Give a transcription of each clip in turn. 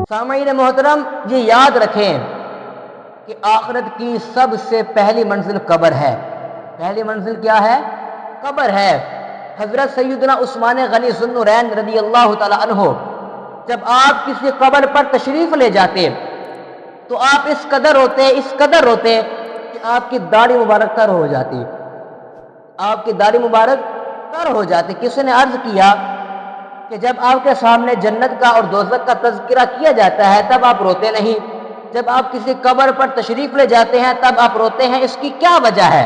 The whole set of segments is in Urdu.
سامعین محترم، یہ یاد رکھیں کہ آخرت کی سب سے پہلی منزل قبر ہے۔ پہلی منزل کیا ہے؟ قبر ہے۔ حضرت سیدنا عثمان غنی ذو النورین رضی اللہ تعالی عنہ جب آپ کسی قبر پر تشریف لے جاتے تو آپ اس قدر روتے کہ آپ کی داڑھی مبارک تر ہو جاتی۔ آپ کی داڑھی مبارک تر ہو جاتی۔ کسی نے عرض کیا کہ جب آپ کے سامنے جنت کا اور دوزخ کا تذکرہ کیا جاتا ہے تب آپ روتے نہیں، جب آپ کسی قبر پر تشریف لے جاتے ہیں تب آپ روتے ہیں، اس کی کیا وجہ ہے؟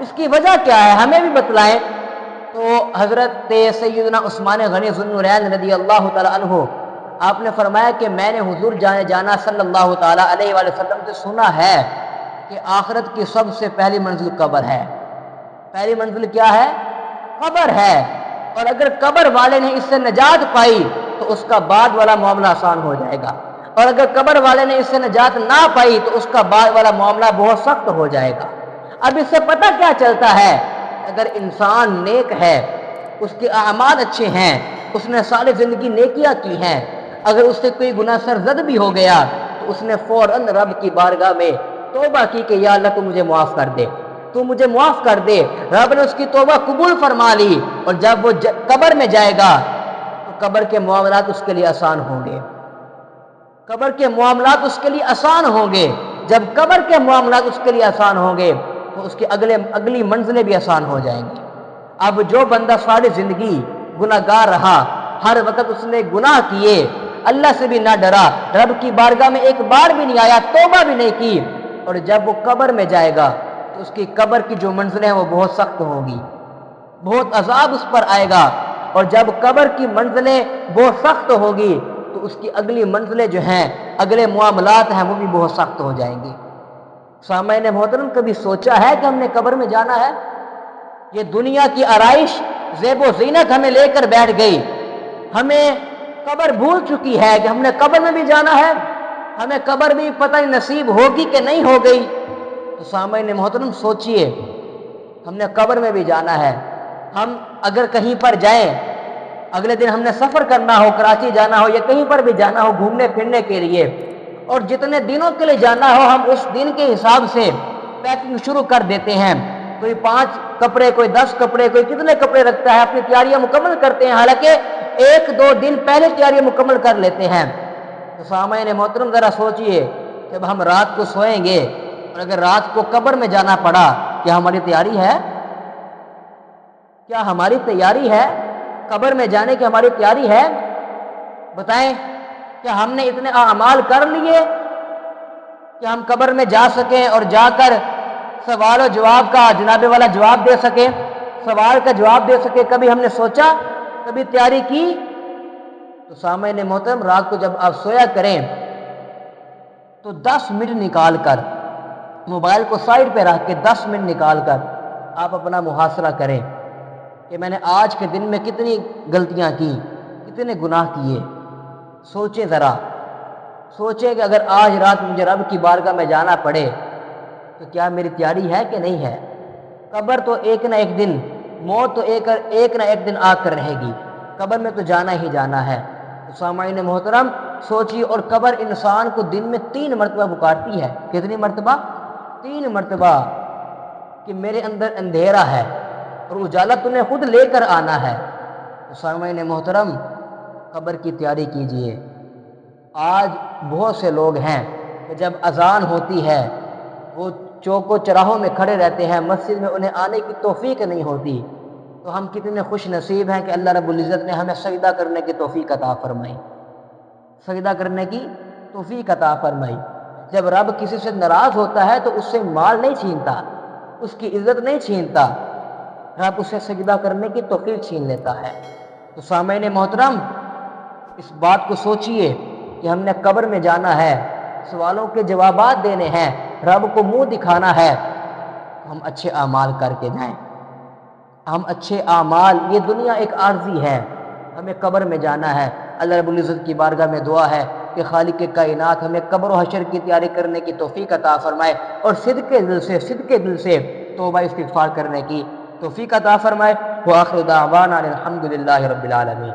اس کی وجہ کیا ہے؟ ہمیں بھی بتلائیں۔ تو حضرت سیدنا عثمان غنی ذو النورین رضی اللہ تعالی عنہ آپ نے فرمایا کہ میں نے حضور جانا صلی اللہ تعالی علیہ وآلہ وسلم سے سنا ہے کہ آخرت کی سب سے پہلی منزل قبر ہے۔ پہلی منزل کیا ہے؟ قبر ہے۔ اور اگر قبر والے نے اس سے نجات پائی تو اس کا بعد والا معاملہ آسان ہو جائے گا، اور اگر قبر والے نے اس سے نجات نہ پائی تو اس کا بعد والا معاملہ بہت سخت ہو جائے گا۔ اب اس سے پتہ کیا چلتا ہے؟ اگر انسان نیک ہے، اس کے اعمال اچھے ہیں، اس نے ساری زندگی نیکیاں کی ہیں، اگر اس سے کوئی گناہ سرزد بھی ہو گیا تو اس نے فوراً رب کی بارگاہ میں توبہ کی کہ یا اللہ تو مجھے معاف کر دے، تو مجھے معاف کر دے۔ رب نے اس کی توبہ قبول فرما لی، اور جب وہ قبر میں جائے گا تو قبر کے معاملات اس کے لیے آسان ہوں گے۔ قبر کے معاملات اس کے لیے آسان ہوں گے۔ جب قبر کے معاملات اس کے لیے آسان ہوں گے تو اس کی اگلی منزلیں بھی آسان ہو جائیں گی۔ اب جو بندہ ساری زندگی گناہ گار رہا، ہر وقت اس نے گناہ کیے، اللہ سے بھی نہ ڈرا، رب کی بارگاہ میں ایک بار بھی نہیں آیا، توبہ بھی نہیں کی، اور جب وہ قبر میں جائے گا تو اس کی قبر کی جو منزلیں ہیں وہ بہت سخت ہوگی، بہت عذاب اس پر آئے گا، اور جب قبر کی منزلیں بہت سخت ہوگی تو اس کی اگلی منزلیں جو ہیں، اگلے معاملات ہیں، وہ بھی بہت سخت ہو جائیں گی۔ سامعین محترم، کبھی سوچا ہے کہ ہم نے قبر میں جانا ہے؟ یہ دنیا کی آرائش، زیب و زینت ہمیں لے کر بیٹھ گئی، ہمیں قبر بھول چکی ہے کہ ہم نے قبر میں بھی جانا ہے، ہمیں قبر بھی پتہ نہیں نصیب ہوگی کہ نہیں ہو گئی۔ تو سامعین محترم سوچئے، ہم نے قبر میں بھی جانا ہے۔ ہم اگر کہیں پر جائیں، اگلے دن ہم نے سفر کرنا ہو، کراچی جانا ہو یا کہیں پر بھی جانا ہو گھومنے پھرنے کے لیے، اور جتنے دنوں کے لیے جانا ہو ہم اس دن کے حساب سے پیکنگ شروع کر دیتے ہیں۔ کوئی 5 کپڑے، کوئی 10 کپڑے، کوئی کتنے کپڑے رکھتا ہے، اپنی تیاریاں مکمل کرتے ہیں، حالانکہ 1-2 دن پہلے تیاریاں مکمل کر لیتے ہیں۔ تو سامعین محترم ذرا سوچئے، جب ہم رات کو سوئیں گے اور اگر رات کو قبر میں جانا پڑا، کیا ہماری تیاری ہے؟ کیا ہماری تیاری ہے؟ قبر میں جانے کی ہماری تیاری ہے؟ بتائیں، کیا ہم نے اتنے اعمال کر لیے کہ ہم قبر میں جا سکیں اور جا کر سوال و جواب کا جناب والا جواب دے سکیں، سوال کا جواب دے سکیں؟ کبھی ہم نے سوچا، کبھی تیاری کی؟ تو سامعین محترم، رات کو جب آپ سویا کریں تو 10 منٹ نکال کر، موبائل کو سائڈ پہ رکھ کے 10 منٹ نکال کر آپ اپنا محاسبہ کریں کہ میں نے آج کے دن میں کتنی غلطیاں کی، کتنے گناہ کیے۔ سوچیں ذرا، سوچیں کہ اگر آج رات مجھے رب کی بارگاہ میں جانا پڑے تو کیا میری تیاری ہے کہ نہیں ہے؟ قبر تو ایک نہ ایک دن، موت تو ایک نہ ایک دن آ کر رہے گی، قبر میں تو جانا ہی جانا ہے۔ تو سامعین محترم سوچیے، اور قبر انسان کو دن میں 3 مرتبہ پکارتی ہے۔ کتنی مرتبہ؟ 3 مرتبہ، کہ میرے اندر اندھیرا ہے اور اجالا تو نے خود لے کر آنا ہے۔ تو سامعین محترم، قبر کی تیاری کیجئے۔ آج بہت سے لوگ ہیں کہ جب اذان ہوتی ہے وہ چوک و چراہوں میں کھڑے رہتے ہیں، مسجد میں انہیں آنے کی توفیق نہیں ہوتی۔ تو ہم کتنے خوش نصیب ہیں کہ اللہ رب العزت نے ہمیں سجدہ کرنے کی توفیق عطا فرمائی، سجدہ کرنے کی توفیق عطا فرمائی۔ جب رب کسی سے ناراض ہوتا ہے تو اس سے مال نہیں چھینتا، اس کی عزت نہیں چھینتا، رب اسے سجدہ کرنے کی توفیق چھین لیتا ہے۔ تو سامعین محترم، اس بات کو سوچئے کہ ہم نے قبر میں جانا ہے، سوالوں کے جوابات دینے ہیں، رب کو منہ دکھانا ہے، ہم اچھے اعمال کر کے جائیں۔ ہم اچھے اعمال، یہ دنیا ایک عارضی ہے، ہمیں قبر میں جانا ہے۔ اللہ رب العزت کی بارگاہ میں دعا ہے کہ خالق کائنات ہمیں قبر و حشر کی تیاری کرنے کی توفیق عطا فرمائے، اور صدق دل سے توبہ استغفار کرنے کی توفیق عطا فرمائے۔ وآخر دعوانا الحمدللہ رب العالمین۔